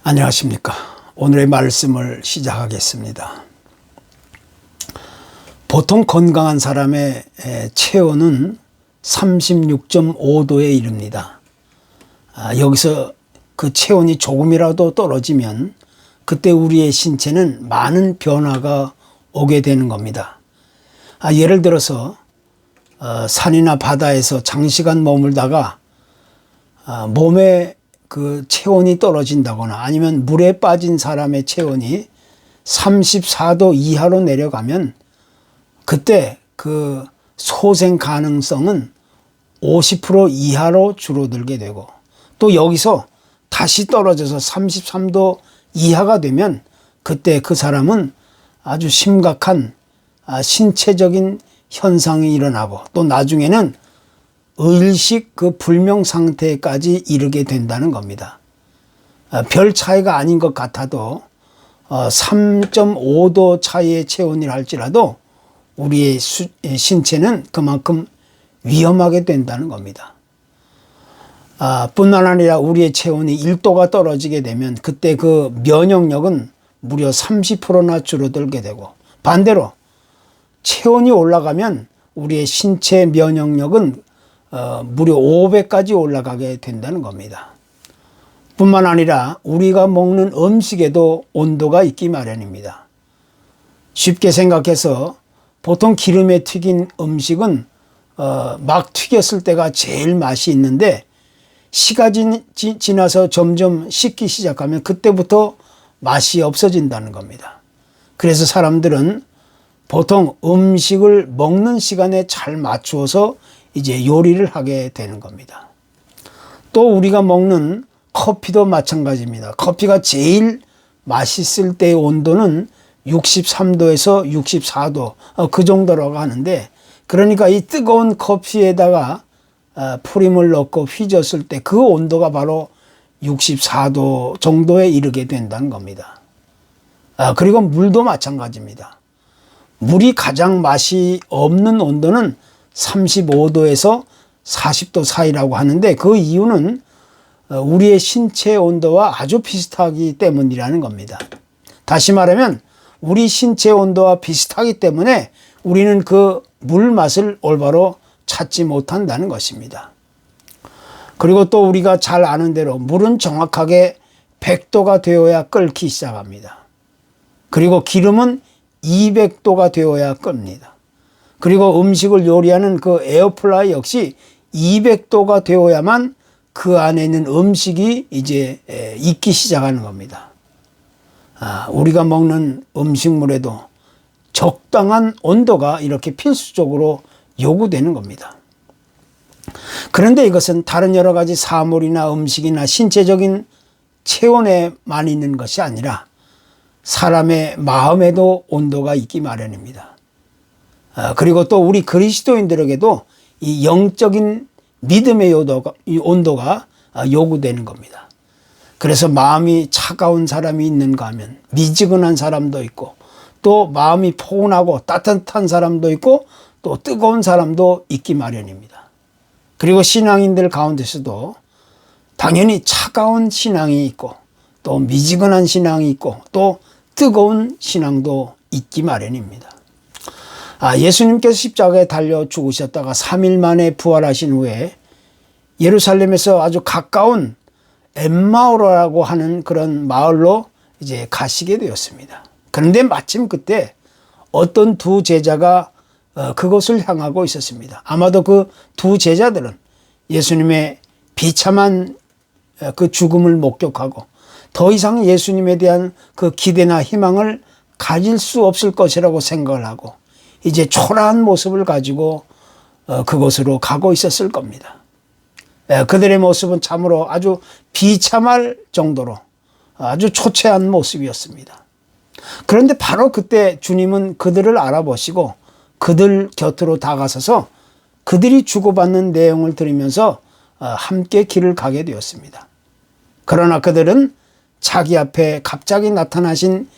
안녕하십니까. 오늘의 말씀을 시작하겠습니다. 보통 건강한 사람의 체온은 36.5도에 이릅니다. 여기서 그 체온이 조금이라도 떨어지면 그때 우리의 신체는 많은 변화가 오게 되는 겁니다. 예를 들어서 산이나 바다에서 장시간 머물다가 몸에 그 체온이 떨어진다거나 아니면 물에 빠진 사람의 체온이 34도 이하로 내려가면 그때 그 소생 가능성은 50% 이하로 줄어들게 되고, 또 여기서 다시 떨어져서 33도 이하가 되면 그때 그 사람은 아주 심각한 신체적인 현상이 일어나고, 또 나중에는 의식 그 불명 상태까지 이르게 된다는 겁니다. 별 차이가 아닌 것 같아도 3.5도 차이의 체온이라 할지라도 우리의 신체는 그만큼 위험하게 된다는 겁니다. 뿐만 아니라 우리의 체온이 1도가 떨어지게 되면 그때 그 면역력은 무려 30%나 줄어들게 되고, 반대로 체온이 올라가면 우리의 신체 면역력은 무려 5배까지 올라가게 된다는 겁니다. 뿐만 아니라 우리가 먹는 음식에도 온도가 있기 마련입니다. 쉽게 생각해서 보통 기름에 튀긴 음식은 막 튀겼을 때가 제일 맛이 있는데, 시간이 지나서 점점 식기 시작하면 그때부터 맛이 없어진다는 겁니다. 그래서 사람들은 보통 음식을 먹는 시간에 잘 맞추어서 이제 요리를 하게 되는 겁니다. 또 우리가 먹는 커피도 마찬가지입니다. 커피가 제일 맛있을 때의 온도는 63도에서 64도 그 정도라고 하는데, 그러니까 이 뜨거운 커피에다가 프림을 넣고 휘졌을 때 그 온도가 바로 64도 정도에 이르게 된다는 겁니다. 그리고 물도 마찬가지입니다. 물이 가장 맛이 없는 온도는 35도에서 40도 사이라고 하는데, 그 이유는 우리의 신체 온도와 아주 비슷하기 때문이라는 겁니다. 다시 말하면 우리 신체 온도와 비슷하기 때문에 우리는 그 물 맛을 올바로 찾지 못한다는 것입니다. 그리고 또 우리가 잘 아는 대로 물은 정확하게 100도가 되어야 끓기 시작합니다. 그리고 기름은 200도가 되어야 끓습니다. 그리고 음식을 요리하는 그 에어프라이 역시 200도가 되어야만 그 안에 있는 음식이 이제 익기 시작하는 겁니다. 우리가 먹는 음식물에도 적당한 온도가 이렇게 필수적으로 요구되는 겁니다. 그런데 이것은 다른 여러 가지 사물이나 음식이나 신체적인 체온에만 있는 것이 아니라 사람의 마음에도 온도가 있기 마련입니다. 그리고 또 우리 그리스도인들에게도 이 영적인 믿음의 온도가 요구되는 겁니다. 그래서 마음이 차가운 사람이 있는가 하면 미지근한 사람도 있고, 또 마음이 포근하고 따뜻한 사람도 있고, 또 뜨거운 사람도 있기 마련입니다. 그리고 신앙인들 가운데서도 당연히 차가운 신앙이 있고, 또 미지근한 신앙이 있고, 또 뜨거운 신앙도 있기 마련입니다. 예수님께서 십자가에 달려 죽으셨다가 3일 만에 부활하신 후에 예루살렘에서 아주 가까운 엠마오라고 하는 그런 마을로 이제 가시게 되었습니다. 그런데 마침 그때 어떤 두 제자가 그곳을 향하고 있었습니다. 아마도 그 두 제자들은 예수님의 비참한 그 죽음을 목격하고 더 이상 예수님에 대한 그 기대나 희망을 가질 수 없을 것이라고 생각을 하고 이제 초라한 모습을 가지고 그곳으로 가고 있었을 겁니다. 그들의 모습은 참으로 아주 비참할 정도로 아주 초췌한 모습이었습니다. 그런데 바로 그때 주님은 그들을 알아보시고 그들 곁으로 다가서서 그들이 주고받는 내용을 들으면서 함께 길을 가게 되었습니다. 그러나 그들은 자기 앞에 갑자기 나타나신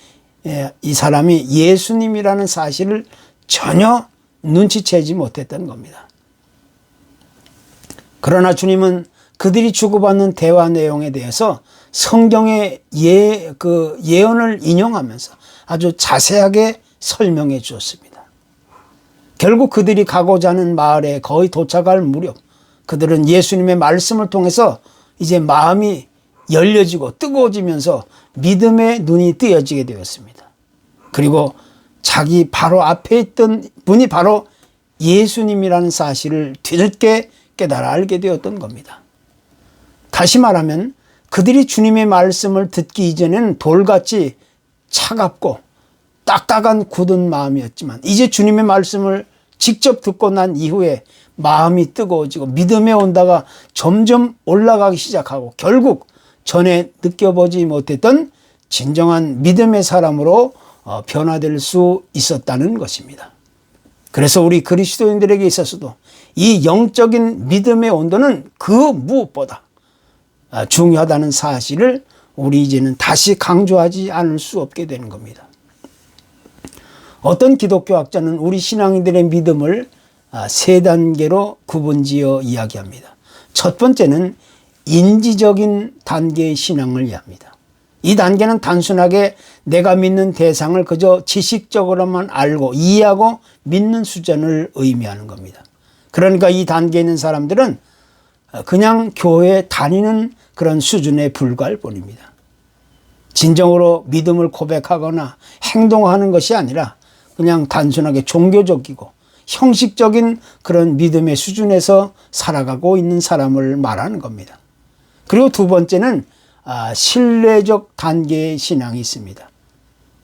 이 사람이 예수님이라는 사실을 전혀 눈치채지 못했던 겁니다. 그러나 주님은 그들이 주고받는 대화 내용에 대해서 성경의 예언을 인용하면서 아주 자세하게 설명해 주었습니다. 결국 그들이 가고자 하는 마을에 거의 도착할 무렵 그들은 예수님의 말씀을 통해서 이제 마음이 열려지고 뜨거워지면서 믿음의 눈이 뜨여지게 되었습니다. 그리고 자기 바로 앞에 있던 분이 바로 예수님이라는 사실을 뒤늦게 깨달아 알게 되었던 겁니다. 다시 말하면 그들이 주님의 말씀을 듣기 이전에는 돌같이 차갑고 딱딱한 굳은 마음이었지만 이제 주님의 말씀을 직접 듣고 난 이후에 마음이 뜨거워지고 믿음의 온도가 점점 올라가기 시작하고 결국 전에 느껴보지 못했던 진정한 믿음의 사람으로 변화될 수 있었다는 것입니다. 그래서 우리 그리스도인들에게 있어서도 이 영적인 믿음의 온도는 그 무엇보다 중요하다는 사실을 우리 이제는 다시 강조하지 않을 수 없게 되는 겁니다. 어떤 기독교학자는 우리 신앙인들의 믿음을 세 단계로 구분지어 이야기합니다. 첫 번째는 인지적인 단계의 신앙을 이야기합니다. 이 단계는 단순하게 내가 믿는 대상을 그저 지식적으로만 알고 이해하고 믿는 수준을 의미하는 겁니다. 그러니까 이 단계에 있는 사람들은 그냥 교회에 다니는 그런 수준에 불과할 뿐입니다. 진정으로 믿음을 고백하거나 행동하는 것이 아니라 그냥 단순하게 종교적이고 형식적인 그런 믿음의 수준에서 살아가고 있는 사람을 말하는 겁니다. 그리고 두 번째는 신뢰적 단계의 신앙이 있습니다.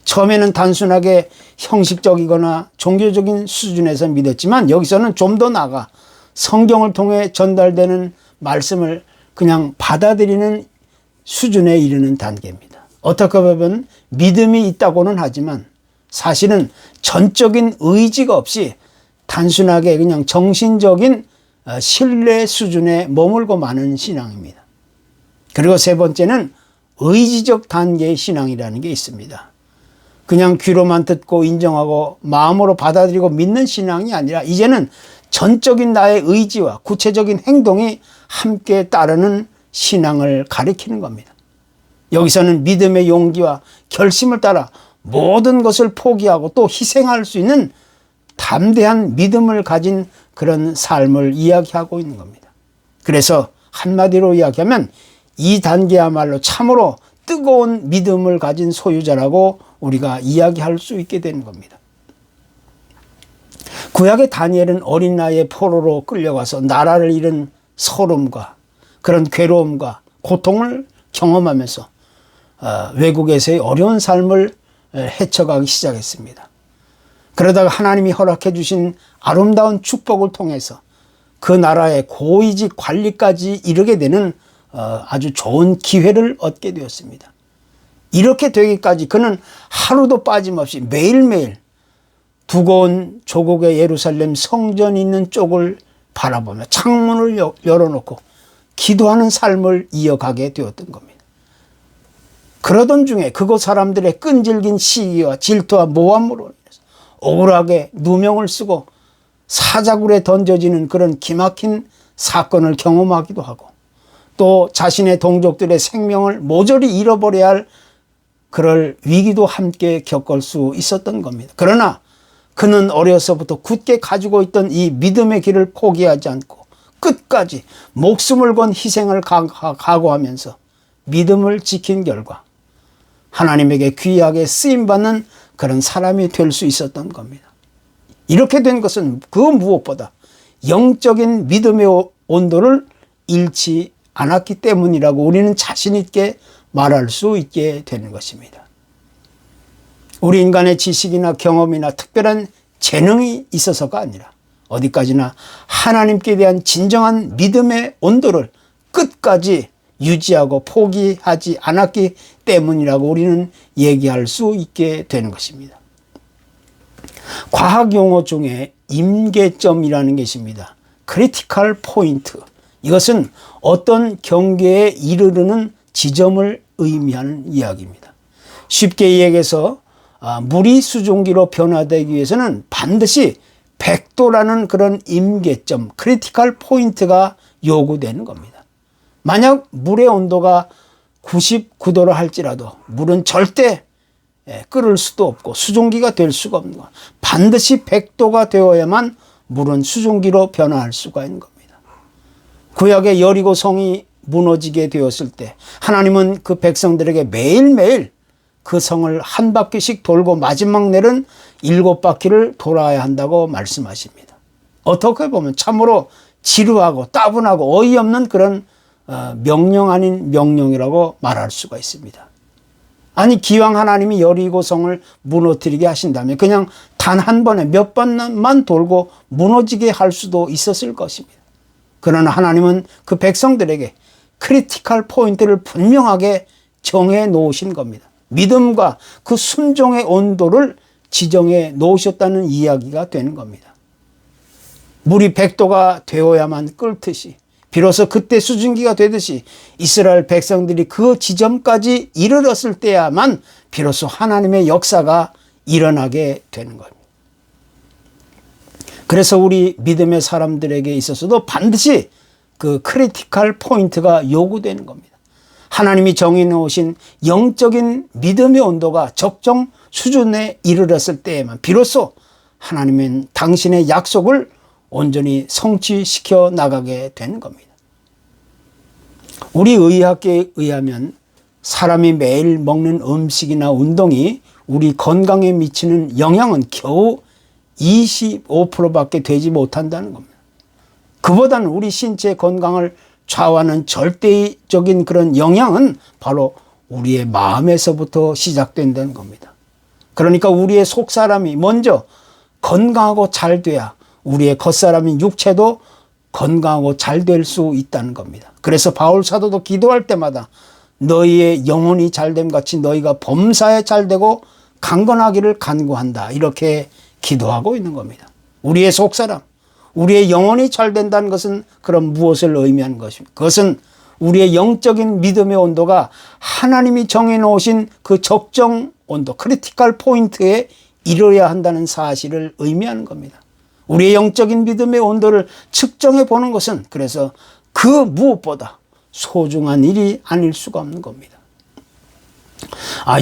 처음에는 단순하게 형식적이거나 종교적인 수준에서 믿었지만 여기서는 좀 더 나아가 성경을 통해 전달되는 말씀을 그냥 받아들이는 수준에 이르는 단계입니다. 어떻게 보면 믿음이 있다고는 하지만 사실은 전적인 의지가 없이 단순하게 그냥 정신적인 신뢰 수준에 머물고 마는 신앙입니다. 그리고 세 번째는 의지적 단계의 신앙이라는 게 있습니다. 그냥 귀로만 듣고 인정하고 마음으로 받아들이고 믿는 신앙이 아니라 이제는 전적인 나의 의지와 구체적인 행동이 함께 따르는 신앙을 가리키는 겁니다. 여기서는 믿음의 용기와 결심을 따라 모든 것을 포기하고 또 희생할 수 있는 담대한 믿음을 가진 그런 삶을 이야기하고 있는 겁니다. 그래서 한마디로 이야기하면 이 단계야말로 참으로 뜨거운 믿음을 가진 소유자라고 우리가 이야기할 수 있게 되는 겁니다. 구약의 다니엘은 어린 나이에 포로로 끌려가서 나라를 잃은 서름과 그런 괴로움과 고통을 경험하면서 외국에서의 어려운 삶을 헤쳐가기 시작했습니다. 그러다가 하나님이 허락해 주신 아름다운 축복을 통해서 그 나라의 고위직 관리까지 이르게 되는 아주 좋은 기회를 얻게 되었습니다. 이렇게 되기까지 그는 하루도 빠짐없이 매일매일 두꺼운 조국의 예루살렘 성전이 있는 쪽을 바라보며 창문을 열어놓고 기도하는 삶을 이어가게 되었던 겁니다. 그러던 중에 그곳 사람들의 끈질긴 시기와 질투와 모함으로 인해서 억울하게 누명을 쓰고 사자굴에 던져지는 그런 기막힌 사건을 경험하기도 하고 또 자신의 동족들의 생명을 모조리 잃어버려야 할 그럴 위기도 함께 겪을 수 있었던 겁니다. 그러나 그는 어려서부터 굳게 가지고 있던 이 믿음의 길을 포기하지 않고 끝까지 목숨을 건 희생을 각오하면서 믿음을 지킨 결과 하나님에게 귀하게 쓰임받는 그런 사람이 될 수 있었던 겁니다. 이렇게 된 것은 그 무엇보다 영적인 믿음의 온도를 잃지 않았기 때문이라고 우리는 자신 있게 말할 수 있게 되는 것입니다. 우리 인간의 지식이나 경험이나 특별한 재능이 있어서가 아니라 어디까지나 하나님께 대한 진정한 믿음의 온도를 끝까지 유지하고 포기하지 않았기 때문이라고 우리는 얘기할 수 있게 되는 것입니다. 과학 용어 중에 임계점이라는 게 있습니다. 크리티컬 포인트. 이것은 어떤 경계에 이르르는 지점을 의미하는 이야기입니다. 쉽게 얘기해서 물이 수증기로 변화되기 위해서는 반드시 100도라는 그런 임계점, 크리티컬 포인트가 요구되는 겁니다. 만약 물의 온도가 99도라 할지라도 물은 절대 끓을 수도 없고 수증기가 될 수가 없는 것. 반드시 100도가 되어야만 물은 수증기로 변화할 수가 있는 겁니다. 구약의 여리고 성이 무너지게 되었을 때 하나님은 그 백성들에게 매일매일 그 성을 한 바퀴씩 돌고 마지막 날은 7바퀴를 돌아야 한다고 말씀하십니다. 어떻게 보면 참으로 지루하고 따분하고 어이없는 그런 명령 아닌 명령이라고 말할 수가 있습니다. 아니 기왕 하나님이 여리고 성을 무너뜨리게 하신다면 그냥 단 한 번에 몇 번만 돌고 무너지게 할 수도 있었을 것입니다. 그러나 하나님은 그 백성들에게 크리티컬 포인트를 분명하게 정해 놓으신 겁니다. 믿음과 그 순종의 온도를 지정해 놓으셨다는 이야기가 되는 겁니다. 물이 100도가 되어야만 끓듯이 비로소 그때 수증기가 되듯이 이스라엘 백성들이 그 지점까지 이르렀을 때야만 비로소 하나님의 역사가 일어나게 되는 겁니다. 그래서 우리 믿음의 사람들에게 있어서도 반드시 그 크리티컬 포인트가 요구되는 겁니다. 하나님이 정해 놓으신 영적인 믿음의 온도가 적정 수준에 이르렀을 때에만 비로소 하나님은 당신의 약속을 온전히 성취시켜 나가게 되는 겁니다. 우리 의학계에 의하면 사람이 매일 먹는 음식이나 운동이 우리 건강에 미치는 영향은 겨우 25%밖에 되지 못한다는 겁니다. 그보다는 우리 신체 건강을 좌우하는 절대적인 그런 영향은 바로 우리의 마음에서부터 시작된다는 겁니다. 그러니까 우리의 속사람이 먼저 건강하고 잘 돼야 우리의 겉사람인 육체도 건강하고 잘 될 수 있다는 겁니다. 그래서 바울 사도도 기도할 때마다 너희의 영혼이 잘됨 같이 너희가 범사에 잘되고 강건하기를 간구한다. 이렇게 기도하고 있는 겁니다. 우리의 속사람, 우리의 영혼이 잘 된다는 것은 그럼 무엇을 의미하는 것입니까? 그것은 우리의 영적인 믿음의 온도가 하나님이 정해놓으신 그 적정 온도, 크리티컬 포인트에 이르러야 한다는 사실을 의미하는 겁니다. 우리의 영적인 믿음의 온도를 측정해 보는 것은 그래서 그 무엇보다 소중한 일이 아닐 수가 없는 겁니다.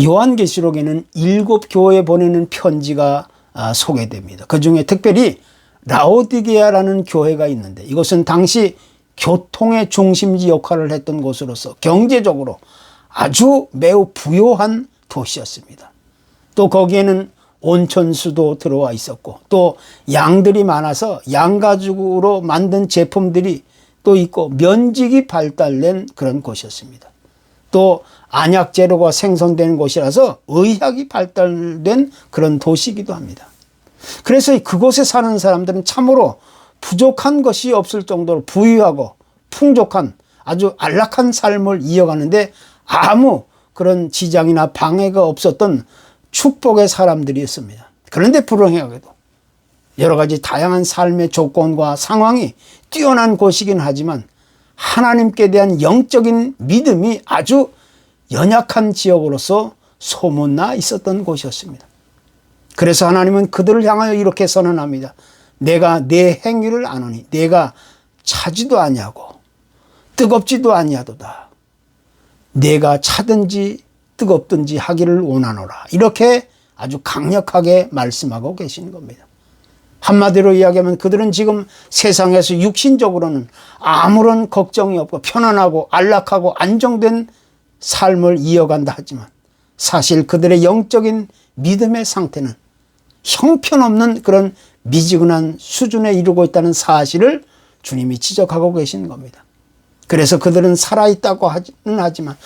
요한계시록에는 7교회에 보내는 편지가 소개됩니다. 그 중에 특별히 라오디게아라는 교회가 있는데 이것은 당시 교통의 중심지 역할을 했던 곳으로서 경제적으로 아주 매우 부유한 도시였습니다. 또 거기에는 온천수도 들어와 있었고 또 양들이 많아서 양가죽으로 만든 제품들이 또 있고 면직이 발달된 그런 곳이었습니다. 또 안약 재료가 생성되는 곳이라서 의학이 발달된 그런 도시이기도 합니다. 그래서 그곳에 사는 사람들은 참으로 부족한 것이 없을 정도로 부유하고 풍족한 아주 안락한 삶을 이어가는데 아무 그런 지장이나 방해가 없었던 축복의 사람들이었습니다. 그런데 불행하게도 여러 가지 다양한 삶의 조건과 상황이 뛰어난 곳이긴 하지만 하나님께 대한 영적인 믿음이 아주 연약한 지역으로서 소문나 있었던 곳이었습니다. 그래서 하나님은 그들을 향하여 이렇게 선언합니다. 내가 내 행위를 아노니 내가 차지도 아니하고 뜨겁지도 아니하도다. 내가 차든지 뜨겁든지 하기를 원하노라. 이렇게 아주 강력하게 말씀하고 계시는 겁니다. 한마디로 이야기하면 그들은 지금 세상에서 육신적으로는 아무런 걱정이 없고 편안하고 안락하고 안정된 삶을 이어간다 하지만 사실 그들의 영적인 믿음의 상태는 형편없는 그런 미지근한 수준에 이르고 있다는 사실을 주님이 지적하고 계시는 겁니다. 그래서 그들은 살아있다고 하지는 하지만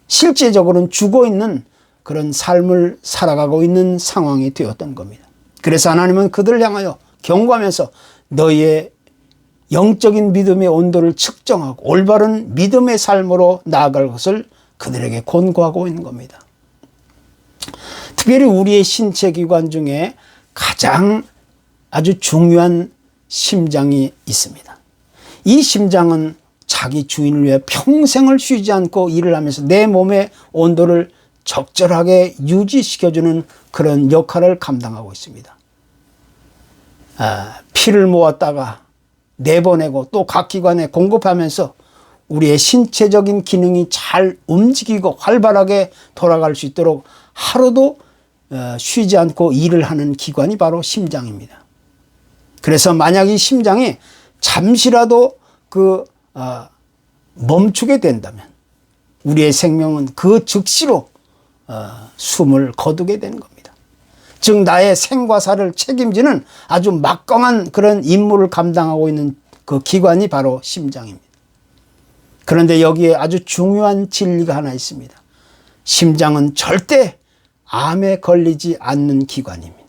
실제적으로는 죽어있는 그런 삶을 살아가고 있는 상황이 되었던 겁니다. 그래서 하나님은 그들을 향하여 경고하면서 너희의 영적인 믿음의 온도를 측정하고 올바른 믿음의 삶으로 나아갈 것을 그들에게 권고하고 있는 겁니다. 특별히 우리의 신체 기관 중에 가장 아주 중요한 심장이 있습니다. 이 심장은 자기 주인을 위해 평생을 쉬지 않고 일을 하면서 내 몸의 온도를 적절하게 유지시켜주는 그런 역할을 감당하고 있습니다. 피를 모았다가 내보내고 또 각 기관에 공급하면서 우리의 신체적인 기능이 잘 움직이고 활발하게 돌아갈 수 있도록 하루도 쉬지 않고 일을 하는 기관이 바로 심장입니다. 그래서 만약 이 심장이 잠시라도 멈추게 된다면 우리의 생명은 그 즉시로 숨을 거두게 되는 겁니다. 즉 나의 생과 사를 책임지는 아주 막강한 그런 임무를 감당하고 있는 그 기관이 바로 심장입니다. 그런데 여기에 아주 중요한 진리가 하나 있습니다. 심장은 절대 암에 걸리지 않는 기관입니다.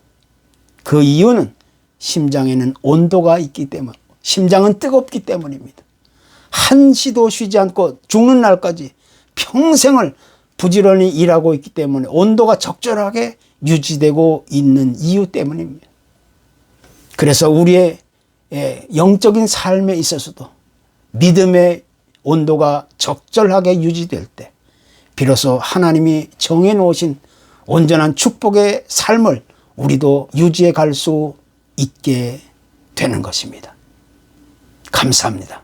그 이유는 심장에는 온도가 있기 때문, 심장은 뜨겁기 때문입니다. 한시도 쉬지 않고 죽는 날까지 평생을 부지런히 일하고 있기 때문에 온도가 적절하게 유지되고 있는 이유 때문입니다. 그래서 우리의 영적인 삶에 있어서도 믿음의 온도가 적절하게 유지될 때 비로소 하나님이 정해놓으신 온전한 축복의 삶을 우리도 유지해 갈 수 있게 되는 것입니다. 감사합니다.